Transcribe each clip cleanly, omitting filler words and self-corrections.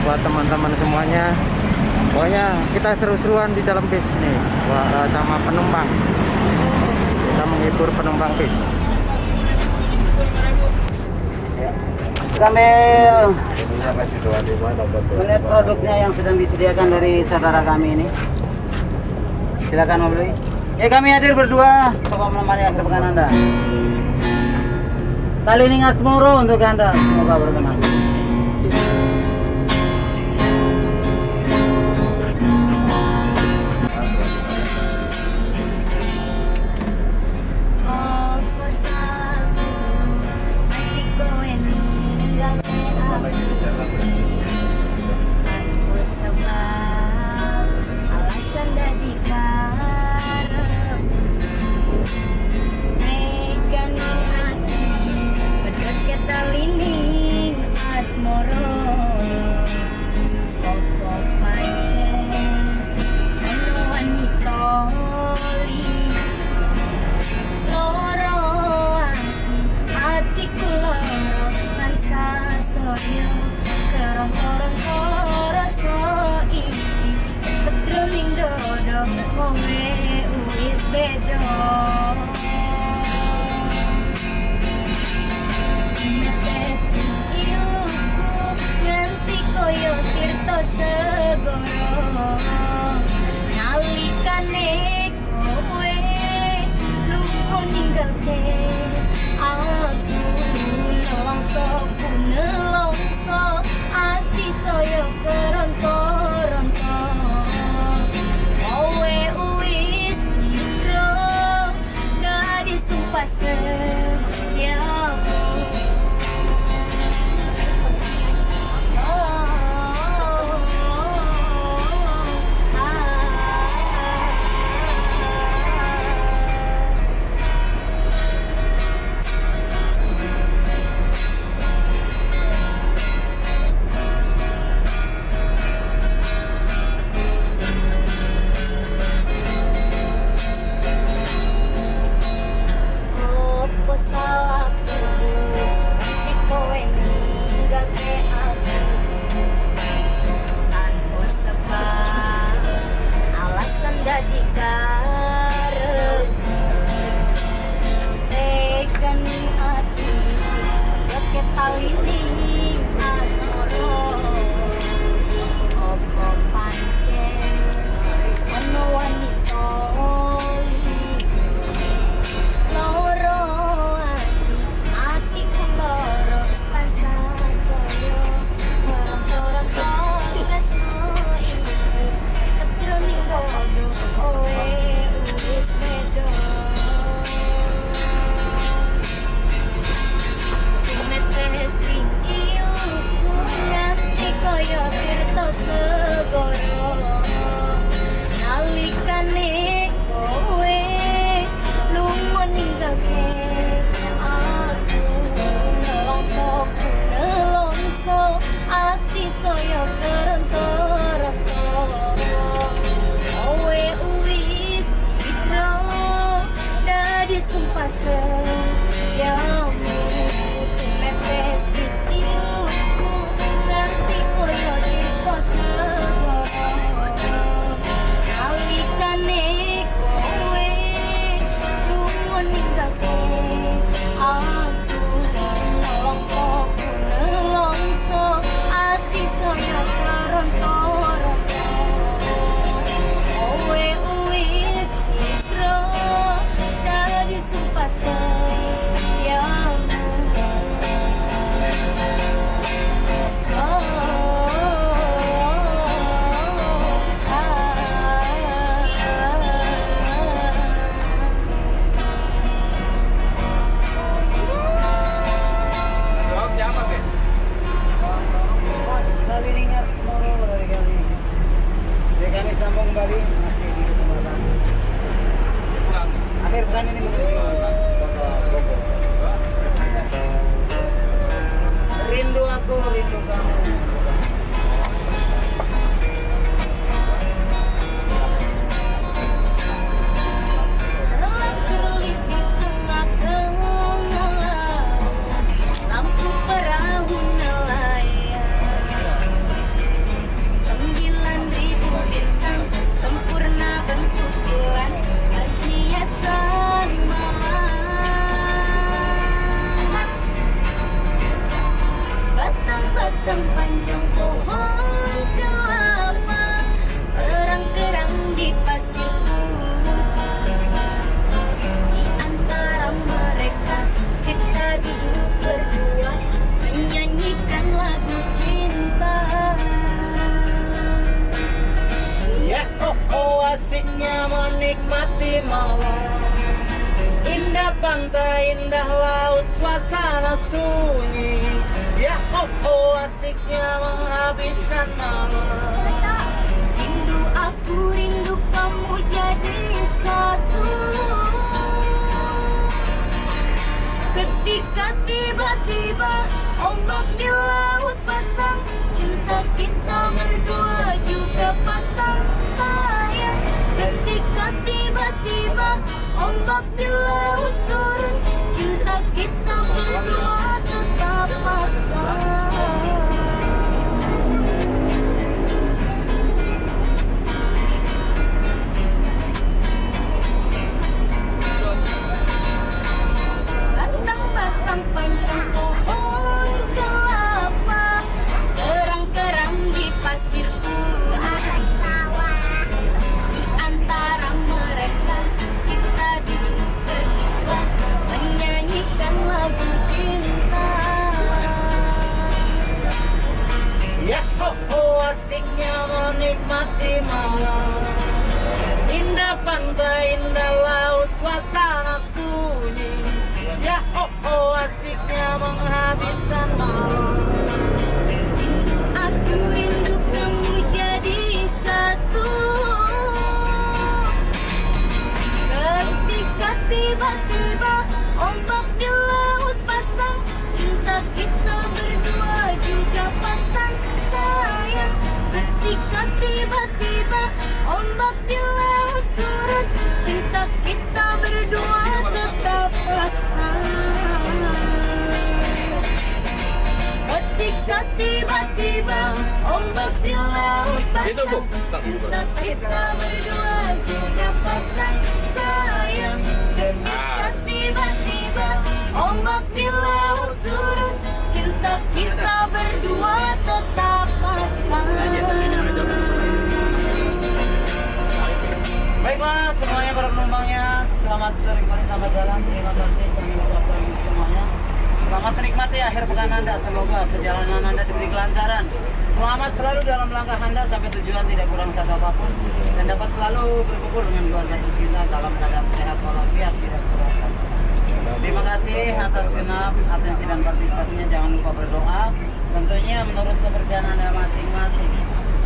buat teman-teman semuanya. Pokoknya kita seru-seruan di dalam bis nih sama penumpang. Kita menghibur penumpang bis. Sambil melihat produknya yang sedang disediakan dari saudara kami ini. Silakan membeli. Ya, kami hadir berdua coba menemani akhir pekan Anda. Kali ini Ngasmoro untuk Anda, semoga berkenan. pantai, indah laut, suasana sunyi. Ya asiknya menghabiskan malam. Rindu aku, rindu kamu jadi satu. Ketika tiba-tiba ombak di laut pasang, cinta kita berdua juga pasang sayang. Ketika tiba-tiba ombak di laut surut, cinta kita berdua tetap pasang. Batang-batang panjang pohon kelapa, kerang-kerang di pasir putih. Di antara mereka kita duduk berdua, menyanyikan lagu cinta. Ya asiknya menikmati malam. Indah pantai, indah laut, suasana sunyi. Ya asiknya menghabiskan malam. Rindu aku, rindu kamu jadi satu. Ketika tiba-tiba ombak di laut pasang, cinta kita berdua juga pasang sayang. Ketika tiba-tiba ombak di laut surut, cinta kita berdua tetap pasang. Ketika tiba-tiba ombak di laut pasang, cinta kita berdua juga pasang sayang. Ketika tiba-tiba ombak di laut surut, cinta kita berdua tetap pasang. Baiklah semuanya para penumpangnya, selamat sore kembali, selamat jalan. Terima kasih kami ucapkan semuanya. Selamat menikmati akhir pekan Anda. Semoga perjalanan Anda diberi kelancaran. Selamat selalu dalam langkah Anda sampai tujuan, tidak kurang satu apapun, dan dapat selalu berkumpul dengan keluarga tercinta dalam keadaan sehat walafiat, tidak kurang satu. Terima kasih atas genap atensi dan partisipasinya. Jangan lupa berdoa, tentunya menurut kepercayaan Anda masing-masing.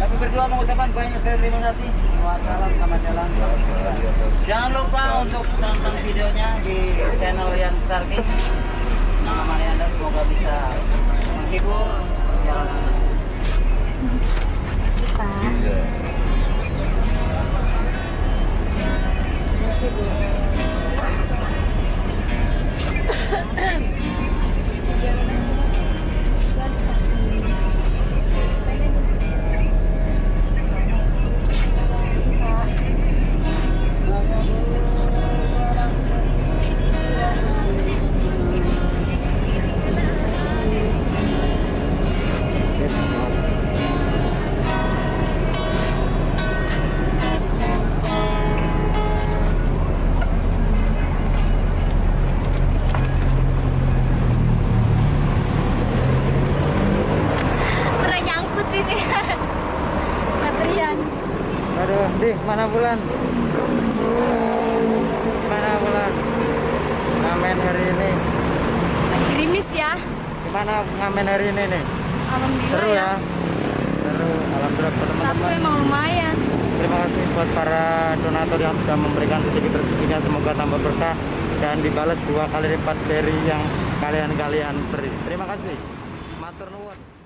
Kami berdua mengucapkan banyak sekali terima kasih. Wassalam, selamat jalan, selamat beristirahat. Jangan lupa untuk tonton videonya di channel Rian Star King. Nama mari Anda semoga bisa menghibur perjalanan Anda. Makasih Pak. Makasih Bu. Aduh, di mana Bulan? Mana Bulan? Ngamen hari ini. Gerimis ya. Gimana ngamen hari ini nih? Alhamdulillah Seru ya? Seru, alhamdulillah Satu teman-teman. emang lumayan. Terima kasih buat para donatur yang sudah memberikan sedikit rezekinya, semoga tambah berkah dan dibalas 2 kali lipat dari yang kalian beri. Terima kasih. Matur nuwun.